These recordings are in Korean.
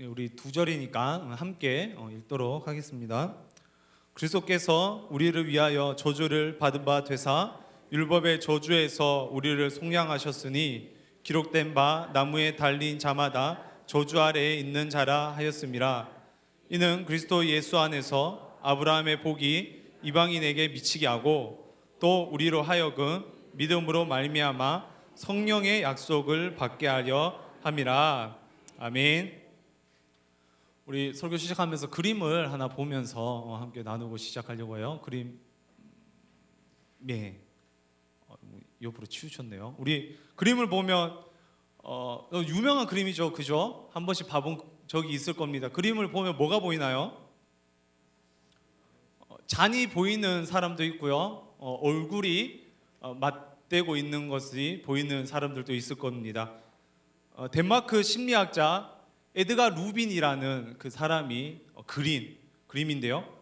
우리 두 절이니까 함께 읽도록 하겠습니다. 그리스도께서 우리를 위하여 저주를 받은 바 되사 율법의 저주에서 우리를 속량하셨으니 기록된 바 나무에 달린 자마다 저주 아래에 있는 자라 하였음이라. 이는 그리스도 예수 안에서 아브라함의 복이 이방인에게 미치게 하고 또 우리로 하여금 믿음으로 말미암아 성령의 약속을 받게 하려 함이라. 아멘. 우리 설교 시작하면서 그림을 하나 보면서 함께 나누고 시작하려고 해요. 그림, 네, 옆으로 치우쳤네요. 우리 그림을 보면 유명한 그림이죠, 그죠? 한 번씩 봐본 적이 있을 겁니다. 그림을 보면 뭐가 보이나요? 잔이 보이는 사람도 있고요, 얼굴이 맞대고 있는 것이 보이는 사람들도 있을 겁니다. 덴마크 심리학자 에드가 루빈이라는 그 사람이 그린 그림인데요.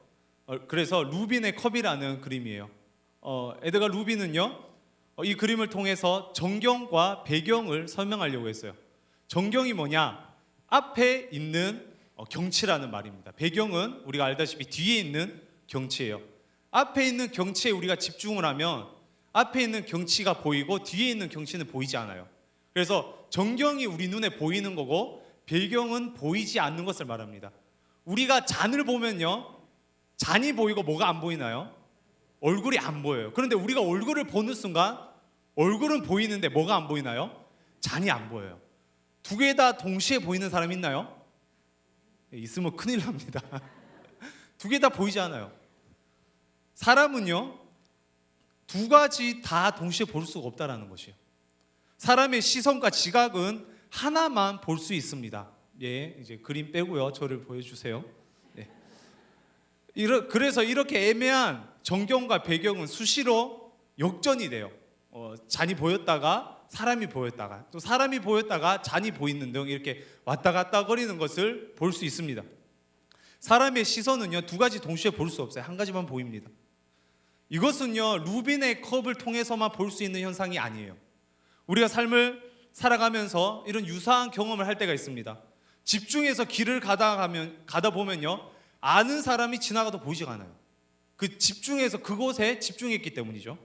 그래서 루빈의 컵이라는 그림이에요. 에드가 루빈은요, 이 그림을 통해서 정경과 배경을 설명하려고 했어요. 정경이 뭐냐? 앞에 있는 경치라는 말입니다. 배경은 우리가 알다시피 뒤에 있는 경치예요. 앞에 있는 경치에 우리가 집중을 하면 앞에 있는 경치가 보이고 뒤에 있는 경치는 보이지 않아요. 그래서 정경이 우리 눈에 보이는 거고 배경은 보이지 않는 것을 말합니다. 우리가 잔을 보면요, 잔이 보이고 뭐가 안 보이나요? 얼굴이 안 보여요. 그런데 우리가 얼굴을 보는 순간 얼굴은 보이는데 뭐가 안 보이나요? 잔이 안 보여요. 두 개 다 동시에 보이는 사람 있나요? 있으면 큰일 납니다. 두 개 다 보이지 않아요. 사람은요, 두 가지 다 동시에 볼 수가 없다라는 것이에요. 사람의 시선과 지각은 하나만 볼 수 있습니다. 예, 이제 그림 빼고요, 저를 보여주세요. 네. 그래서 이렇게 애매한 정경과 배경은 수시로 역전이 돼요. 잔이 보였다가 사람이 보였다가 또 사람이 보였다가 잔이 보이는 등 이렇게 왔다 갔다 거리는 것을 볼 수 있습니다. 사람의 시선은요, 두 가지 동시에 볼 수 없어요. 한 가지만 보입니다. 이것은요, 루빈의 컵을 통해서만 볼 수 있는 현상이 아니에요. 우리가 삶을 살아가면서 이런 유사한 경험을 할 때가 있습니다. 집중해서 길을 가다 보면요, 아는 사람이 지나가도 보이지가 않아요. 그 집중해서 그곳에 집중했기 때문이죠.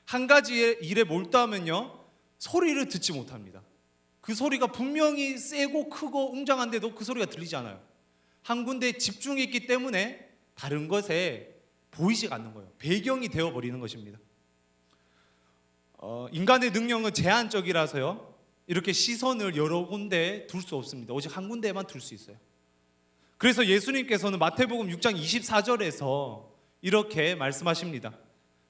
한 가지의 일에 몰두하면요, 소리를 듣지 못합니다. 그 소리가 분명히 세고 크고 웅장한데도 그 소리가 들리지 않아요. 한 군데에 집중했기 때문에 다른 것에 보이지가 않는 거예요. 배경이 되어버리는 것입니다. 인간의 능력은 제한적이라서요, 이렇게 시선을 여러 군데에 둘 수 없습니다. 오직 한 군데에만 둘 수 있어요. 그래서 예수님께서는 마태복음 6장 24절에서 이렇게 말씀하십니다.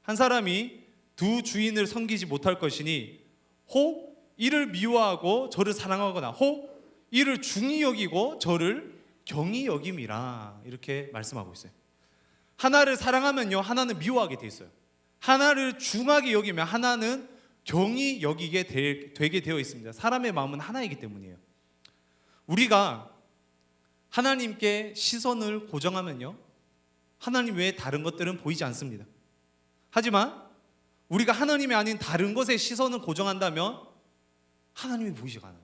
한 사람이 두 주인을 섬기지 못할 것이니 혹 이를 미워하고 저를 사랑하거나 혹 이를 중히 여기고 저를 경히 여김이라, 이렇게 말씀하고 있어요. 하나를 사랑하면요, 하나는 미워하게 돼 있어요. 하나를 중하게 여기면 하나는 경히 여기게 되게 되어 있습니다. 사람의 마음은 하나이기 때문이에요. 우리가 하나님께 시선을 고정하면요, 하나님 외에 다른 것들은 보이지 않습니다. 하지만 우리가 하나님이 아닌 다른 것에 시선을 고정한다면 하나님이 보이지가 않아요.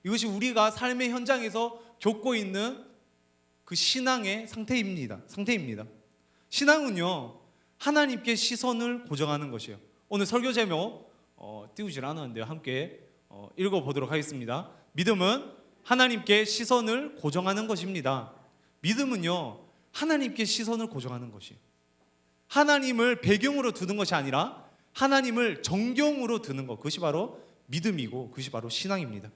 이것이 우리가 삶의 현장에서 겪고 있는 그 신앙의 상태입니다. 신앙은요, 하나님께 시선을 고정하는 것이에요. 오늘 설교 제목 띄우질 않았는데요, 함께 읽어보도록 하겠습니다. 믿음은 하나님께 시선을 고정하는 것입니다. 믿음은요, 하나님께 시선을 고정하는 것이에요. 하나님을 배경으로 두는 것이 아니라 하나님을 정경으로 두는 것, 그것이 바로 믿음이고 그것이 바로 신앙입니다.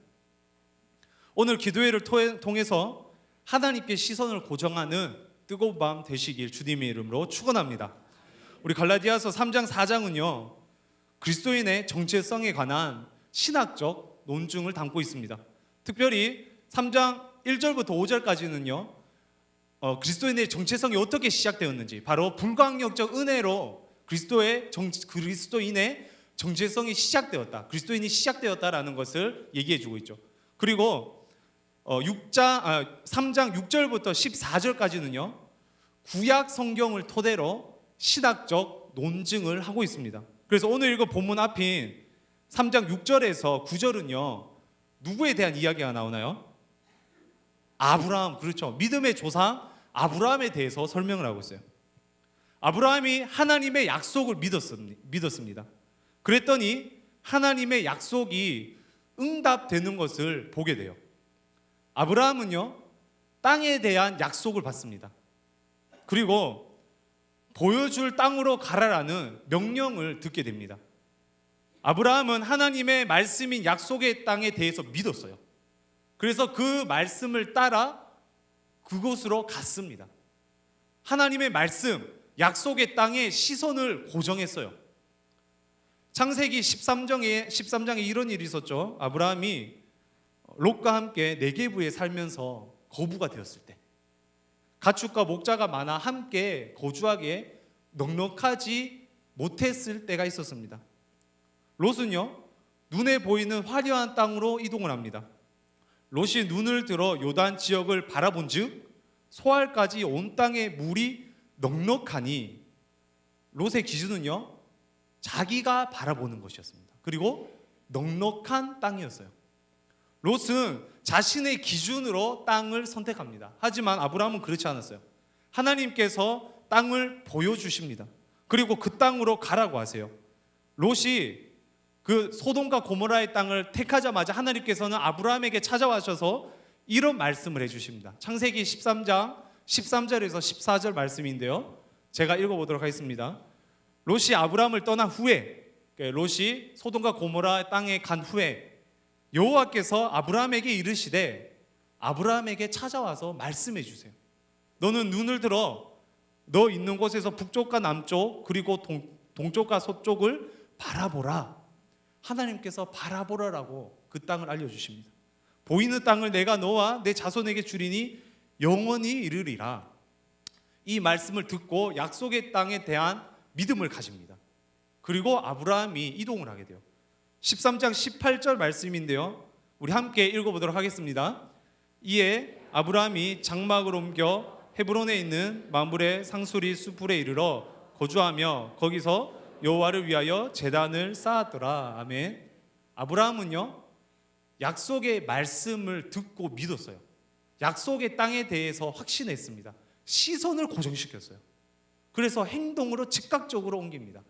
오늘 기도회를 통해서 하나님께 시선을 고정하는 뜨거운 밤 되시길 주님의 이름으로 축원합니다. 우리 갈라디아서 3장 4장은요, 그리스도인의 정체성에 관한 신학적 논증을 담고 있습니다. 특별히 3장 1절부터 5절까지는요, 그리스도인의 정체성이 어떻게 시작되었는지, 바로 불강력적 은혜로 그리스도인의 정체성이 시작되었다, 그리스도인이 시작되었다라는 것을 얘기해주고 있죠. 그리고 3장 6절부터 14절까지는요, 구약 성경을 토대로 신학적 논증을 하고 있습니다. 그래서 오늘 읽은 본문 앞인 3장 6절에서 9절은요, 누구에 대한 이야기가 나오나요? 아브라함, 그렇죠. 믿음의 조상 아브라함에 대해서 설명을 하고 있어요. 아브라함이 하나님의 약속을 믿었습니다. 그랬더니 하나님의 약속이 응답되는 것을 보게 돼요. 아브라함은요, 땅에 대한 약속을 받습니다. 그리고 보여줄 땅으로 가라라는 명령을 듣게 됩니다. 아브라함은 하나님의 말씀인 약속의 땅에 대해서 믿었어요. 그래서 그 말씀을 따라 그곳으로 갔습니다. 하나님의 말씀, 약속의 땅에 시선을 고정했어요. 창세기 13장에 이런 일이 있었죠. 아브라함이 롯과 함께 네게부에 살면서 거부가 되었을 때, 가축과 목자가 많아 함께 거주하기에 넉넉하지 못했을 때가 있었습니다. 롯은요, 눈에 보이는 화려한 땅으로 이동을 합니다. 롯이 눈을 들어 요단 지역을 바라본즉 소알까지 온 땅에 물이 넉넉하니, 롯의 기준은요, 자기가 바라보는 것이었습니다. 그리고 넉넉한 땅이었어요. 롯은 자신의 기준으로 땅을 선택합니다. 하지만 아브라함은 그렇지 않았어요. 하나님께서 땅을 보여주십니다. 그리고 그 땅으로 가라고 하세요. 롯이 그 소돔과 고모라의 땅을 택하자마자 하나님께서는 아브라함에게 찾아와셔서 이런 말씀을 해주십니다. 창세기 13장 13절에서 14절 말씀인데요, 제가 읽어보도록 하겠습니다. 롯이 아브라함을 떠난 후에, 롯이 소돔과 고모라 땅에 간 후에 여호와께서 아브라함에게 이르시되, 아브라함에게 찾아와서 말씀해 주세요. 너는 눈을 들어 너 있는 곳에서 북쪽과 남쪽 그리고 동쪽과 서쪽을 바라보라. 하나님께서 바라보라라고 그 땅을 알려주십니다. 보이는 땅을 내가 너와 내 자손에게 주리니 영원히 이르리라. 이 말씀을 듣고 약속의 땅에 대한 믿음을 가집니다. 그리고 아브라함이 이동을 하게 돼요. 13장 18절 말씀인데요, 우리 함께 읽어보도록 하겠습니다. 이에 아브라함이 장막을 옮겨 헤브론에 있는 마므레 상수리 수풀에 이르러 거주하며 거기서 여호와를 위하여 제단을 쌓았더라. 아멘. 아브라함은요, 약속의 말씀을 듣고 믿었어요. 약속의 땅에 대해서 확신했습니다. 시선을 고정시켰어요. 그래서 행동으로 즉각적으로 옮깁니다.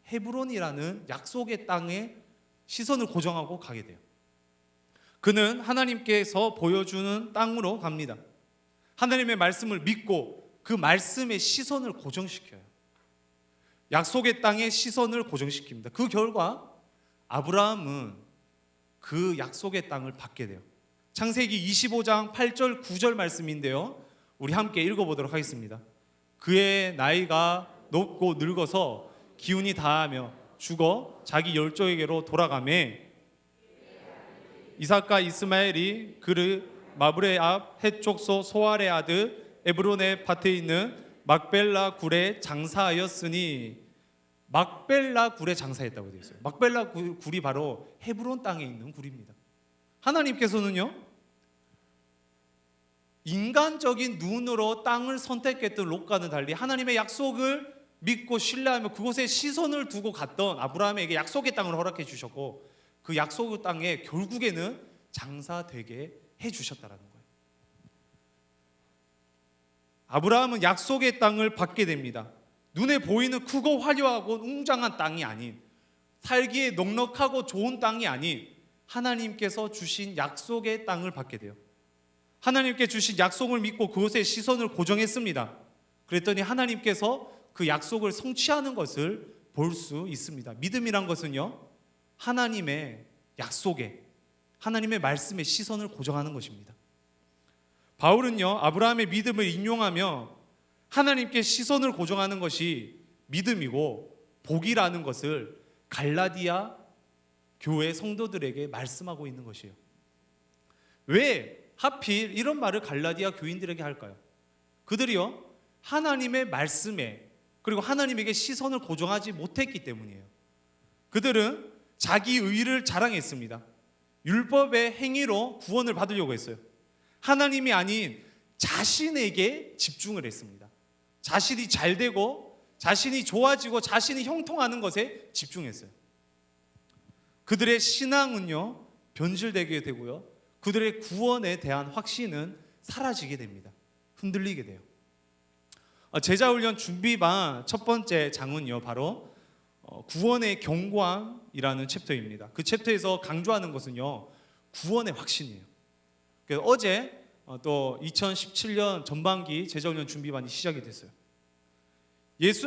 헤브론이라는 약속의 땅에 시선을 고정하고 가게 돼요. 그는 하나님께서 보여주는 땅으로 갑니다. 하나님의 말씀을 믿고 그 말씀에 시선을 고정시켜요. 약속의 땅에 시선을 고정시킵니다. 그 결과 아브라함은 그 약속의 땅을 받게 돼요. 창세기 25장 8절 9절 말씀인데요, 우리 함께 읽어보도록 하겠습니다. 그의 나이가 높고 늙어서 기운이 다하며 죽어 자기 열조에게로 돌아가매 이삭과 이스마엘이 그를 마브레 앞 해족소 소알의 아들 에브론의 밭에 있는 막벨라 굴에 장사하였으니, 막벨라 굴에 장사했다고 되어 있어요. 막벨라 굴이 바로 헤브론 땅에 있는 굴입니다. 하나님께서는요, 인간적인 눈으로 땅을 선택했던 롯과는 달리 하나님의 약속을 믿고 신뢰하며 그곳에 시선을 두고 갔던 아브라함에게 약속의 땅을 허락해 주셨고, 그 약속의 땅에 결국에는 장사되게 해 주셨다는 거예요. 아브라함은 약속의 땅을 받게 됩니다. 눈에 보이는 크고 화려하고 웅장한 땅이 아닌, 살기에 넉넉하고 좋은 땅이 아닌 하나님께서 주신 약속의 땅을 받게 돼요. 하나님께 주신 약속을 믿고 그곳에 시선을 고정했습니다. 그랬더니 하나님께서 그 약속을 성취하는 것을 볼 수 있습니다. 믿음이란 것은요, 하나님의 약속에, 하나님의 말씀에 시선을 고정하는 것입니다. 바울은요, 아브라함의 믿음을 인용하며 하나님께 시선을 고정하는 것이 믿음이고 복이라는 것을 갈라디아 교회 성도들에게 말씀하고 있는 것이에요. 왜 하필 이런 말을 갈라디아 교인들에게 할까요? 그들이요, 하나님의 말씀에 그리고 하나님에게 시선을 고정하지 못했기 때문이에요. 그들은 자기 의를 자랑했습니다. 율법의 행위로 구원을 받으려고 했어요. 하나님이 아닌 자신에게 집중을 했습니다. 자신이 잘 되고 자신이 좋아지고 자신이 형통하는 것에 집중했어요. 그들의 신앙은요, 변질되게 되고요, 그들의 구원에 대한 확신은 사라지게 됩니다. 흔들리게 돼요. 제자훈련 준비반 첫 번째 장은요, 바로 구원의 경고함이라는 챕터입니다. 그 챕터에서 강조하는 것은요, 구원의 확신이에요. 그래서 어제 또 2017년 전반기 제자훈련 준비반이 시작이 됐어요.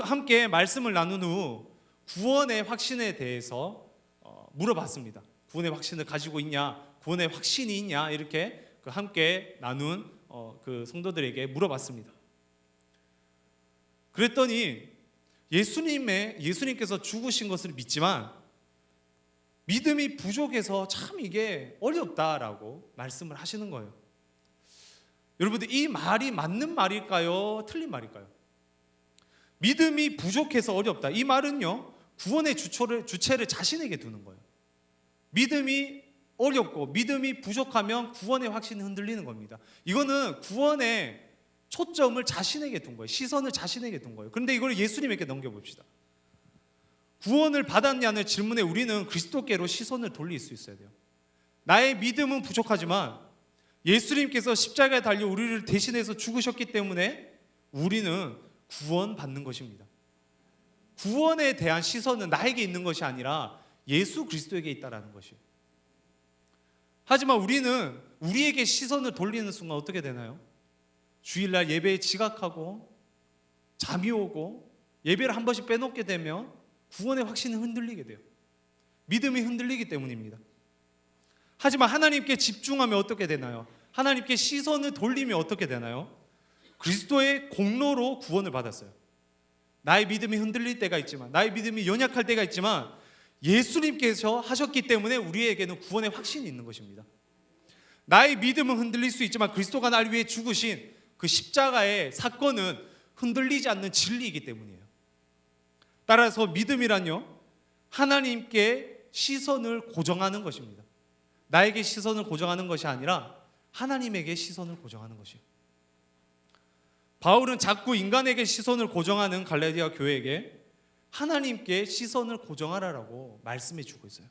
함께 말씀을 나눈 후 구원의 확신에 대해서 물어봤습니다. 구원의 확신을 가지고 있냐, 구원의 확신이 있냐, 이렇게 함께 나눈 그 성도들에게 물어봤습니다. 그랬더니 예수님께서 죽으신 것을 믿지만 믿음이 부족해서 참 이게 어렵다라고 말씀을 하시는 거예요. 여러분들, 이 말이 맞는 말일까요? 틀린 말일까요? 믿음이 부족해서 어렵다. 이 말은요, 구원의 주체를 자신에게 두는 거예요. 믿음이 어렵고 믿음이 부족하면 구원의 확신이 흔들리는 겁니다. 이거는 구원의 초점을 자신에게 둔 거예요. 시선을 자신에게 둔 거예요. 그런데 이걸 예수님에게 넘겨봅시다. 구원을 받았냐는 질문에 우리는 그리스도께로 시선을 돌릴 수 있어야 돼요. 나의 믿음은 부족하지만 예수님께서 십자가에 달려 우리를 대신해서 죽으셨기 때문에 우리는 구원받는 것입니다. 구원에 대한 시선은 나에게 있는 것이 아니라 예수 그리스도에게 있다라는 것이에요. 하지만 우리는 우리에게 시선을 돌리는 순간 어떻게 되나요? 주일날 예배에 지각하고 잠이 오고 예배를 한 번씩 빼놓게 되면 구원의 확신이 흔들리게 돼요. 믿음이 흔들리기 때문입니다. 하지만 하나님께 집중하면 어떻게 되나요? 하나님께 시선을 돌리면 어떻게 되나요? 그리스도의 공로로 구원을 받았어요. 나의 믿음이 흔들릴 때가 있지만, 나의 믿음이 연약할 때가 있지만 예수님께서 하셨기 때문에 우리에게는 구원의 확신이 있는 것입니다. 나의 믿음은 흔들릴 수 있지만 그리스도가 날 위해 죽으신 그 십자가의 사건은 흔들리지 않는 진리이기 때문이에요. 따라서 믿음이란요, 하나님께 시선을 고정하는 것입니다. 나에게 시선을 고정하는 것이 아니라 하나님에게 시선을 고정하는 것이에요. 바울은 자꾸 인간에게 시선을 고정하는 갈라디아 교회에게 하나님께 시선을 고정하라고 말씀해 주고 있어요.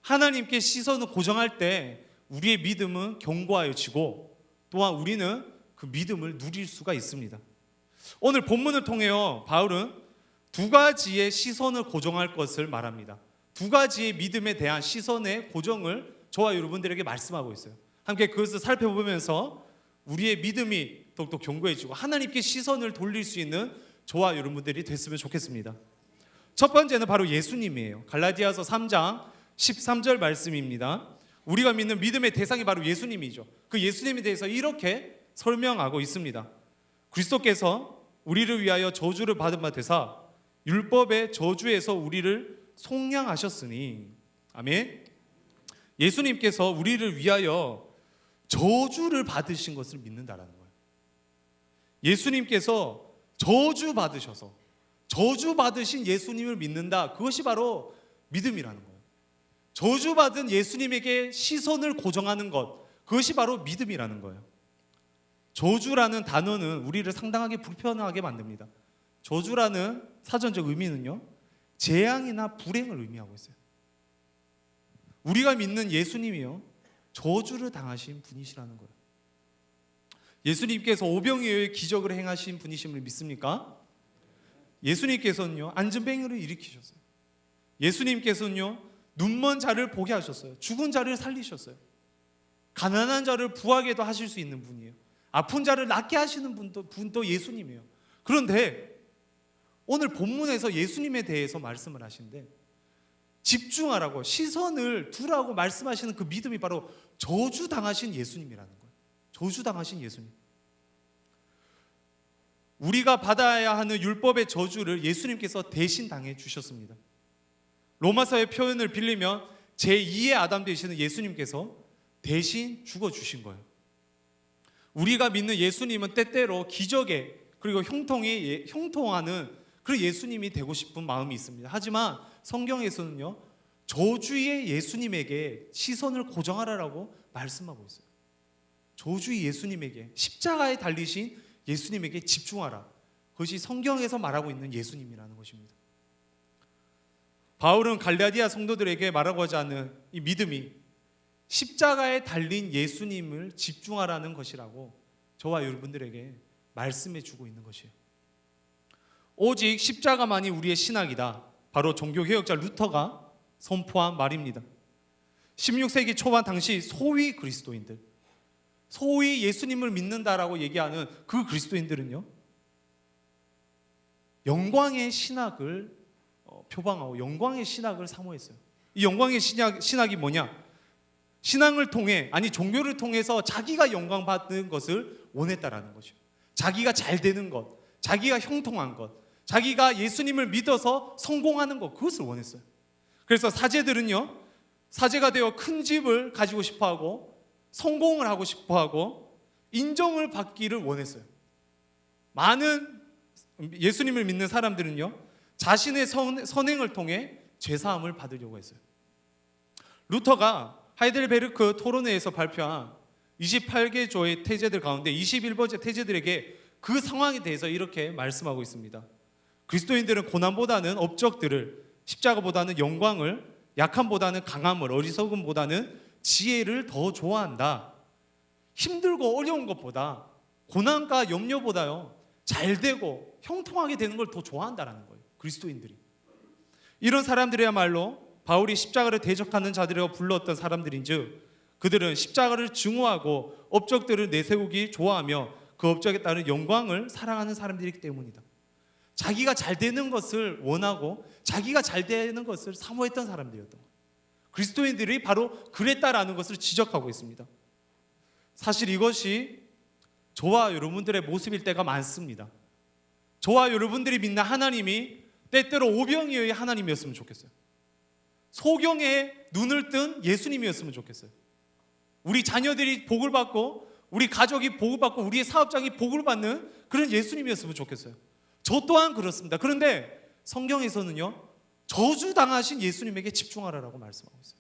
하나님께 시선을 고정할 때 우리의 믿음은 견고하여지고 또한 우리는 그 믿음을 누릴 수가 있습니다. 오늘 본문을 통해요, 바울은 두 가지의 시선을 고정할 것을 말합니다. 두 가지의 믿음에 대한 시선의 고정을 저와 여러분들에게 말씀하고 있어요. 함께 그것을 살펴보면서 우리의 믿음이 더욱더 견고해지고 하나님께 시선을 돌릴 수 있는 저와 여러분들이 됐으면 좋겠습니다. 첫 번째는 바로 예수님이에요. 갈라디아서 3장 13절 말씀입니다. 우리가 믿는 믿음의 대상이 바로 예수님이죠. 그 예수님에 대해서 이렇게 설명하고 있습니다. 그리스도께서 우리를 위하여 저주를 받은 바 되사 율법의 저주에서 우리를 속량하셨으니, 아멘. 예수님께서 우리를 위하여 저주를 받으신 것을 믿는다라는 거예요. 예수님께서 저주 받으셔서 저주 받으신 예수님을 믿는다. 그것이 바로 믿음이라는 거예요. 저주 받은 예수님에게 시선을 고정하는 것, 그것이 바로 믿음이라는 거예요. 저주라는 단어는 우리를 상당하게 불편하게 만듭니다. 저주라는 사전적 의미는요, 재앙이나 불행을 의미하고 있어요. 우리가 믿는 예수님이요, 저주를 당하신 분이시라는 거예요. 예수님께서 오병이어의 기적을 행하신 분이심을 믿습니까? 예수님께서는요, 안전뱅이를 일으키셨어요. 예수님께서는요, 눈먼 자를 보게 하셨어요. 죽은 자를 살리셨어요. 가난한 자를 부하게도 하실 수 있는 분이에요. 아픈 자를 낫게 하시는 분도 예수님이에요. 그런데 오늘 본문에서 예수님에 대해서 말씀을 하시는데 집중하라고, 시선을 두라고 말씀하시는 그 믿음이 바로 저주당하신 예수님이라는 거예요. 저주당하신 예수님. 우리가 받아야 하는 율법의 저주를 예수님께서 대신 당해 주셨습니다. 로마서의 표현을 빌리면 제2의 아담 되시는 예수님께서 대신 죽어주신 거예요. 우리가 믿는 예수님은 때때로 기적에 그리고 형통에 형통하는 그런 예수님이 되고 싶은 마음이 있습니다. 하지만 성경에서는요, 저주의 예수님에게 시선을 고정하라고 말씀하고 있어요. 저주의 예수님에게, 십자가에 달리신 예수님에게 집중하라. 그것이 성경에서 말하고 있는 예수님이라는 것입니다. 바울은 갈라디아 성도들에게 말하고자 하는 이 믿음이 십자가에 달린 예수님을 집중하라는 것이라고 저와 여러분들에게 말씀해 주고 있는 것이에요. 오직 십자가만이 우리의 신학이다. 바로 종교개혁자 루터가 선포한 말입니다. 16세기 초반 당시 소위 그리스도인들, 소위 예수님을 믿는다라고 얘기하는 그 그리스도인들은요, 영광의 신학을 표방하고 영광의 신학을 사모했어요. 이 영광의 신학이 뭐냐? 신앙을 통해, 아니 종교를 통해서 자기가 영광 받는 것을 원했다라는 것이죠. 자기가 잘 되는 것, 자기가 형통한 것, 자기가 예수님을 믿어서 성공하는 것, 그것을 원했어요. 그래서 사제들은요, 사제가 되어 큰 집을 가지고 싶어하고 성공을 하고 싶어하고 인정을 받기를 원했어요. 많은 예수님을 믿는 사람들은요, 자신의 선행을 통해 죄사함을 받으려고 했어요. 루터가 하이델베르크 토론회에서 발표한 28개 조의 태제들 가운데 21번째 태제들에게 그 상황에 대해서 이렇게 말씀하고 있습니다. 그리스도인들은 고난보다는 업적들을, 십자가보다는 영광을, 약함보다는 강함을, 어리석음보다는 지혜를 더 좋아한다. 힘들고 어려운 것보다, 고난과 염려보다요, 잘 되고 형통하게 되는 걸 더 좋아한다라는 거예요. 그리스도인들이. 이런 사람들이야말로 바울이 십자가를 대적하는 자들이라고 불렀던 사람들인즉, 그들은 십자가를 증오하고 업적들을 내세우기 좋아하며 그 업적에 따른 영광을 사랑하는 사람들이기 때문이다. 자기가 잘 되는 것을 원하고 자기가 잘 되는 것을 사모했던 사람들이었던 거예요. 그리스도인들이 바로 그랬다라는 것을 지적하고 있습니다. 사실 이것이 저와 여러분들의 모습일 때가 많습니다. 저와 여러분들이 믿는 하나님이 때때로 오병이어의 하나님이었으면 좋겠어요. 소경에 눈을 뜬 예수님이었으면 좋겠어요. 우리 자녀들이 복을 받고 우리 가족이 복을 받고 우리의 사업장이 복을 받는 그런 예수님이었으면 좋겠어요. 저 또한 그렇습니다. 그런데 성경에서는요, 저주당하신 예수님에게 집중하라고 말씀하고 있어요.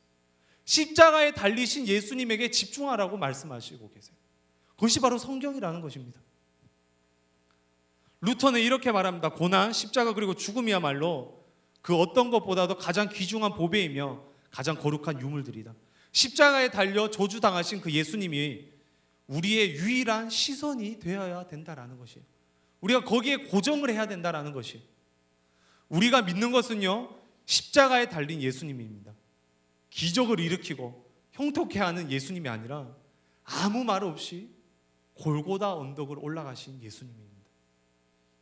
십자가에 달리신 예수님에게 집중하라고 말씀하시고 계세요. 그것이 바로 성경이라는 것입니다. 루터는 이렇게 말합니다. 고난, 십자가 그리고 죽음이야말로 그 어떤 것보다도 가장 귀중한 보배이며 가장 거룩한 유물들이다. 십자가에 달려 저주당하신 그 예수님이 우리의 유일한 시선이 되어야 된다라는 것이에요. 우리가 거기에 고정을 해야 된다라는 것이에요. 우리가 믿는 것은요, 십자가에 달린 예수님입니다. 기적을 일으키고 형통케 하는 예수님이 아니라 아무 말 없이 골고다 언덕을 올라가신 예수님입니다.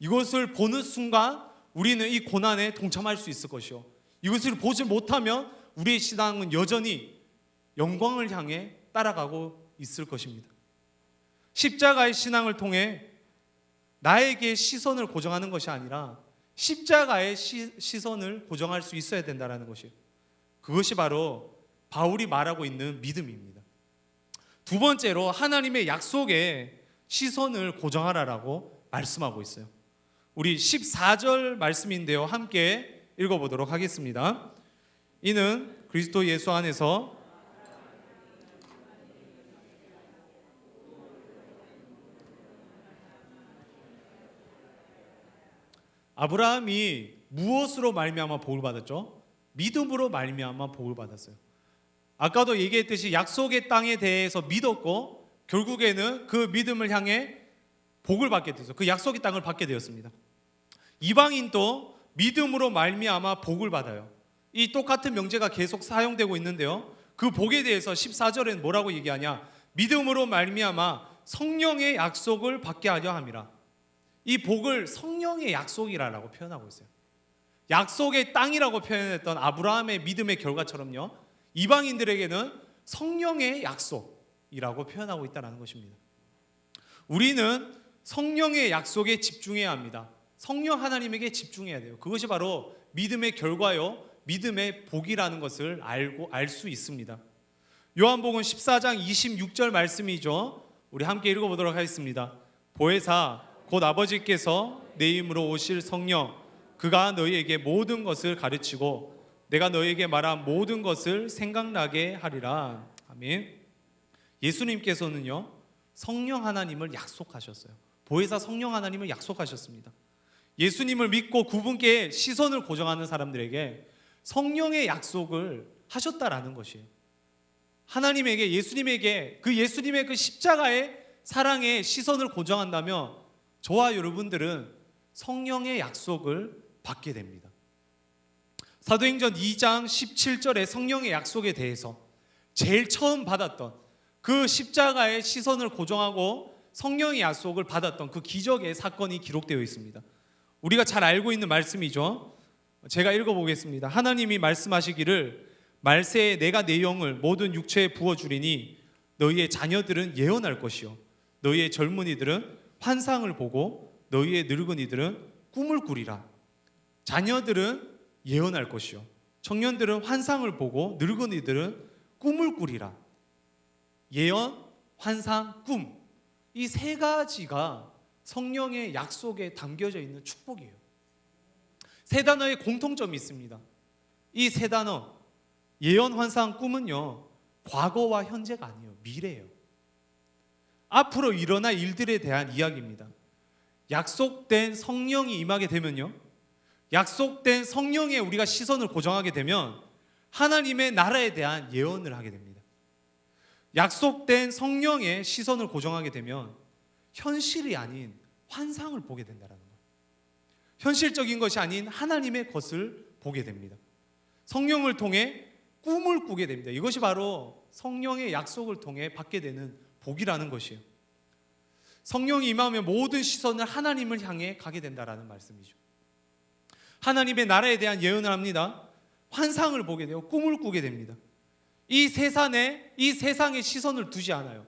이것을 보는 순간 우리는 이 고난에 동참할 수 있을 것이요, 이것을 보지 못하면 우리의 신앙은 여전히 영광을 향해 따라가고 있을 것입니다. 십자가의 신앙을 통해 나에게 시선을 고정하는 것이 아니라 십자가의 시선을 고정할 수 있어야 된다는 것이에요. 그것이 바로 바울이 말하고 있는 믿음입니다. 두 번째로 하나님의 약속에 시선을 고정하라라고 말씀하고 있어요. 우리 14절 말씀인데요, 함께 읽어보도록 하겠습니다. 이는 그리스도 예수 안에서 아브라함이 무엇으로 말미암아 복을 받았죠? 믿음으로 말미암아 복을 받았어요. 아까도 얘기했듯이 약속의 땅에 대해서 믿었고 결국에는 그 믿음을 향해 복을 받게 되었어요. 그 약속의 땅을 받게 되었습니다. 이방인도 믿음으로 말미암아 복을 받아요. 이 똑같은 명제가 계속 사용되고 있는데요, 그 복에 대해서 14절에는 뭐라고 얘기하냐? 믿음으로 말미암아 성령의 약속을 받게 하려 함이라. 이 복을 성령의 약속이라고 표현하고 있어요. 약속의 땅이라고 표현했던 아브라함의 믿음의 결과처럼요, 이방인들에게는 성령의 약속이라고 표현하고 있다는 것입니다. 우리는 성령의 약속에 집중해야 합니다. 성령 하나님에게 집중해야 돼요. 그것이 바로 믿음의 결과요, 믿음의 복이라는 것을 알 수 있습니다. 요한복음 14장 26절 말씀이죠. 우리 함께 읽어보도록 하겠습니다. 보혜사 곧 아버지께서 내 이름으로 오실 성령, 그가 너희에게 모든 것을 가르치고 내가 너희에게 말한 모든 것을 생각나게 하리라. 아멘. 예수님께서는요, 성령 하나님을 약속하셨어요. 보혜사 성령 하나님을 약속하셨습니다. 예수님을 믿고 그분께 시선을 고정하는 사람들에게 성령의 약속을 하셨다라는 것이에요. 하나님에게, 예수님에게, 그 예수님의 그 십자가의 사랑의 시선을 고정한다면 저와 여러분들은 성령의 약속을 받게 됩니다. 사도행전 2장 17절의 성령의 약속에 대해서 제일 처음 받았던 그 십자가의 시선을 고정하고 성령의 약속을 받았던 그 기적의 사건이 기록되어 있습니다. 우리가 잘 알고 있는 말씀이죠. 제가 읽어보겠습니다. 하나님이 말씀하시기를 말세에 내가 내 영을 모든 육체에 부어주리니 너희의 자녀들은 예언할 것이요 너희의 젊은이들은 환상을 보고 너희의 늙은이들은 꿈을 꾸리라. 자녀들은 예언할 것이요 청년들은 환상을 보고 늙은이들은 꿈을 꾸리라. 예언, 환상, 꿈, 이 세 가지가 성령의 약속에 담겨져 있는 축복이에요. 세 단어의 공통점이 있습니다. 이 세 단어, 예언, 환상, 꿈은요, 과거와 현재가 아니에요. 미래예요. 앞으로 일어날 일들에 대한 이야기입니다. 약속된 성령이 임하게 되면요, 약속된 성령에 우리가 시선을 고정하게 되면 하나님의 나라에 대한 예언을 하게 됩니다. 약속된 성령의 시선을 고정하게 되면 현실이 아닌 환상을 보게 된다는 거예요. 현실적인 것이 아닌 하나님의 것을 보게 됩니다. 성령을 통해 꿈을 꾸게 됩니다. 이것이 바로 성령의 약속을 통해 받게 되는 복이라는 것이에요. 성령이 임하면 모든 시선을 하나님을 향해 가게 된다라는 말씀이죠. 하나님의 나라에 대한 예언을 합니다. 환상을 보게 되고 꿈을 꾸게 됩니다. 이 세상에 시선을 두지 않아요.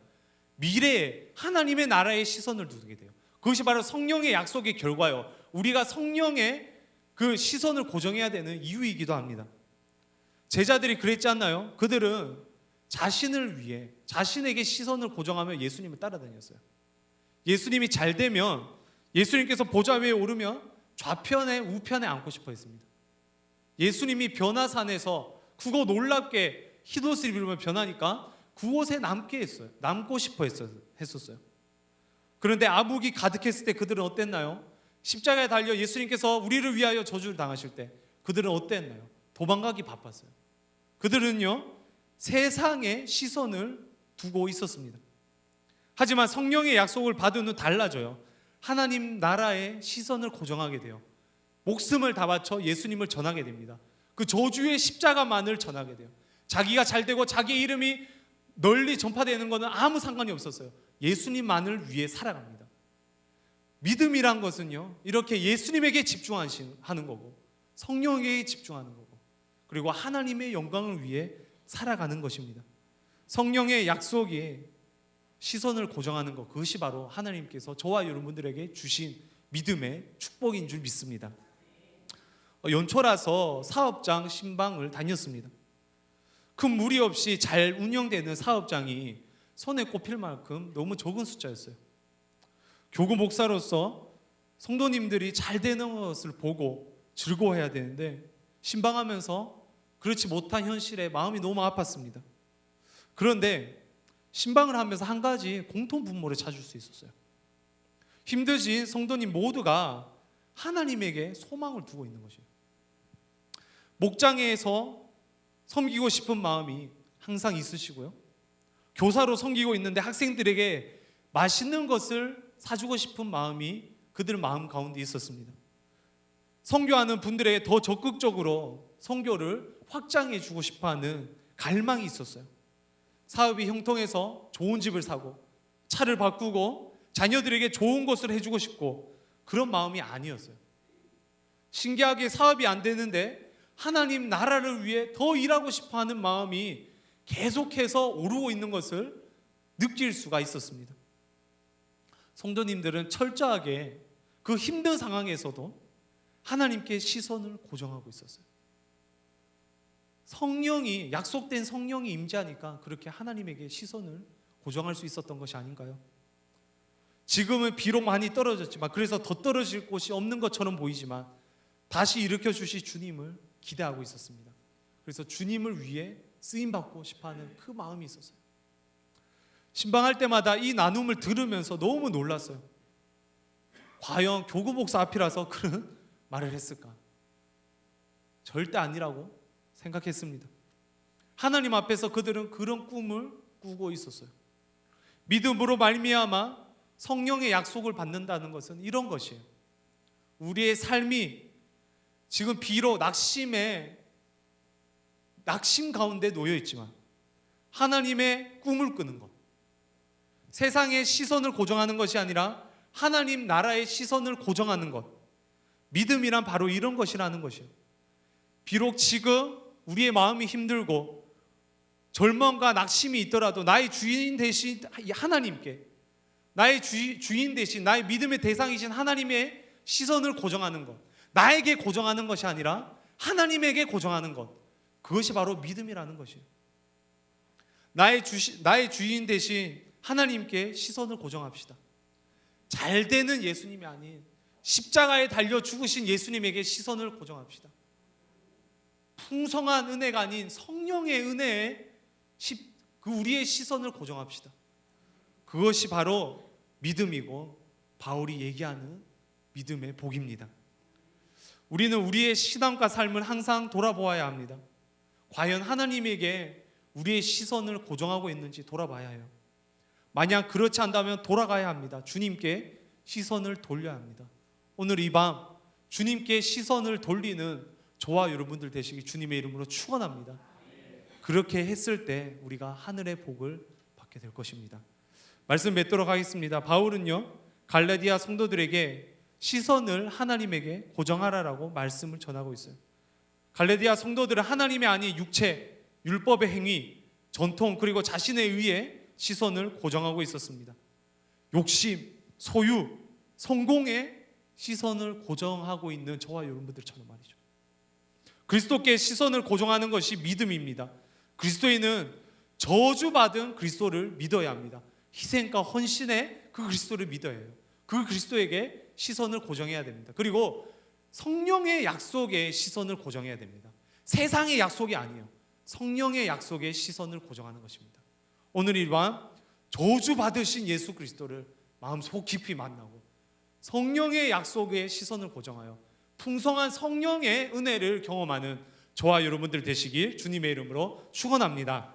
미래에 하나님의 나라에 시선을 두게 돼요. 그것이 바로 성령의 약속의 결과요. 우리가 성령의 그 시선을 고정해야 되는 이유이기도 합니다. 제자들이 그랬지 않나요? 그들은 자신을 위해 자신에게 시선을 고정하며 예수님을 따라다녔어요. 예수님이 잘 되면, 예수님께서 보좌 위에 오르면 좌편에 우편에 앉고 싶어 했습니다. 예수님이 변화산에서 그거 놀랍게 흰옷을 입으면 변하니까 그곳에 남고 싶어 했었어요. 그런데 아부기 가득했을 때 그들은 어땠나요? 십자가에 달려 예수님께서 우리를 위하여 저주를 당하실 때 그들은 어땠나요? 도망가기 바빴어요. 그들은요, 세상에 시선을 두고 있었습니다. 하지만 성령의 약속을 받은 후 달라져요. 하나님 나라에 시선을 고정하게 돼요. 목숨을 다 바쳐 예수님을 전하게 됩니다. 그 저주의 십자가만을 전하게 돼요. 자기가 잘 되고 자기 이름이 널리 전파되는 것은 아무 상관이 없었어요. 예수님만을 위해 살아갑니다. 믿음이란 것은요, 이렇게 예수님에게 집중하는 거고 성령에게 집중하는 거고 그리고 하나님의 영광을 위해 살아가는 것입니다. 성령의 약속에 시선을 고정하는 것, 그것이 바로 하나님께서 저와 여러분들에게 주신 믿음의 축복인 줄 믿습니다. 연초라서 사업장 신방을 다녔습니다. 큰 무리 없이 잘 운영되는 사업장이 손에 꼽힐 만큼 너무 적은 숫자였어요. 교구 목사로서 성도님들이 잘 되는 것을 보고 즐거워해야 되는데 신방하면서 그렇지 못한 현실에 마음이 너무 아팠습니다. 그런데 신방을 하면서 한 가지 공통 분모를 찾을 수 있었어요. 힘드신 성도님 모두가 하나님에게 소망을 두고 있는 것이에요. 목장에서 섬기고 싶은 마음이 항상 있으시고요, 교사로 섬기고 있는데 학생들에게 맛있는 것을 사주고 싶은 마음이 그들 마음 가운데 있었습니다. 선교하는 분들에게 더 적극적으로 선교를 확장해 주고 싶어하는 갈망이 있었어요. 사업이 형통해서 좋은 집을 사고 차를 바꾸고 자녀들에게 좋은 것을 해주고 싶고 그런 마음이 아니었어요. 신기하게 사업이 안 되는데 하나님 나라를 위해 더 일하고 싶어하는 마음이 계속해서 오르고 있는 것을 느낄 수가 있었습니다. 성도님들은 철저하게 그 힘든 상황에서도 하나님께 시선을 고정하고 있었어요. 성령이, 약속된 성령이 임재하니까 그렇게 하나님에게 시선을 고정할 수 있었던 것이 아닌가요? 지금은 비록 많이 떨어졌지만, 그래서 더 떨어질 곳이 없는 것처럼 보이지만 다시 일으켜 주실 주님을 기대하고 있었습니다. 그래서 주님을 위해 쓰임받고 싶어하는 그 마음이 있었어요. 신방할 때마다 이 나눔을 들으면서 너무 놀랐어요. 과연 교구 목사 앞이라서 그런 말을 했을까? 절대 아니라고 생각했습니다. 하나님 앞에서 그들은 그런 꿈을 꾸고 있었어요. 믿음으로 말미암아 성령의 약속을 받는다는 것은 이런 것이에요. 우리의 삶이 지금 비록 낙심 가운데 놓여 있지만 하나님의 꿈을 꾸는 것, 세상의 시선을 고정하는 것이 아니라 하나님 나라의 시선을 고정하는 것, 믿음이란 바로 이런 것이라는 것이에요. 비록 지금 우리의 마음이 힘들고 절망과 낙심이 있더라도 나의 주인 되신 하나님께, 나의 주인 되신 나의 믿음의 대상이신 하나님의 시선을 고정하는 것, 나에게 고정하는 것이 아니라 하나님에게 고정하는 것, 그것이 바로 믿음이라는 것이에요. 나의 주인 되신 하나님께 시선을 고정합시다. 잘 되는 예수님이 아닌 십자가에 달려 죽으신 예수님에게 시선을 고정합시다. 풍성한 은혜가 아닌 성령의 은혜에 우리의 시선을 고정합시다. 그것이 바로 믿음이고 바울이 얘기하는 믿음의 복입니다. 우리는 우리의 신앙과 삶을 항상 돌아보아야 합니다. 과연 하나님에게 우리의 시선을 고정하고 있는지 돌아봐야 해요. 만약 그렇지 않다면 돌아가야 합니다. 주님께 시선을 돌려야 합니다. 오늘 이 밤 주님께 시선을 돌리는 저와 여러분들 되시기 주님의 이름으로 축원합니다. 그렇게 했을 때 우리가 하늘의 복을 받게 될 것입니다. 말씀 맺도록 하겠습니다. 바울은요, 갈라디아 성도들에게 시선을 하나님에게 고정하라라고 말씀을 전하고 있어요. 갈라디아 성도들은 하나님의 아닌 육체, 율법의 행위, 전통 그리고 자신에 의해 시선을 고정하고 있었습니다. 욕심, 소유, 성공에 시선을 고정하고 있는 저와 여러분들처럼 말이죠. 그리스도께 시선을 고정하는 것이 믿음입니다. 그리스도인은 저주받은 그리스도를 믿어야 합니다. 희생과 헌신의 그 그리스도를 믿어야 해요. 그 그리스도에게 시선을 고정해야 됩니다. 그리고 성령의 약속에 시선을 고정해야 됩니다. 세상의 약속이 아니에요. 성령의 약속에 시선을 고정하는 것입니다. 오늘 이 밤 저주받으신 예수 그리스도를 마음속 깊이 만나고 성령의 약속에 시선을 고정하여 풍성한 성령의 은혜를 경험하는 저와 여러분들 되시길 주님의 이름으로 축원합니다.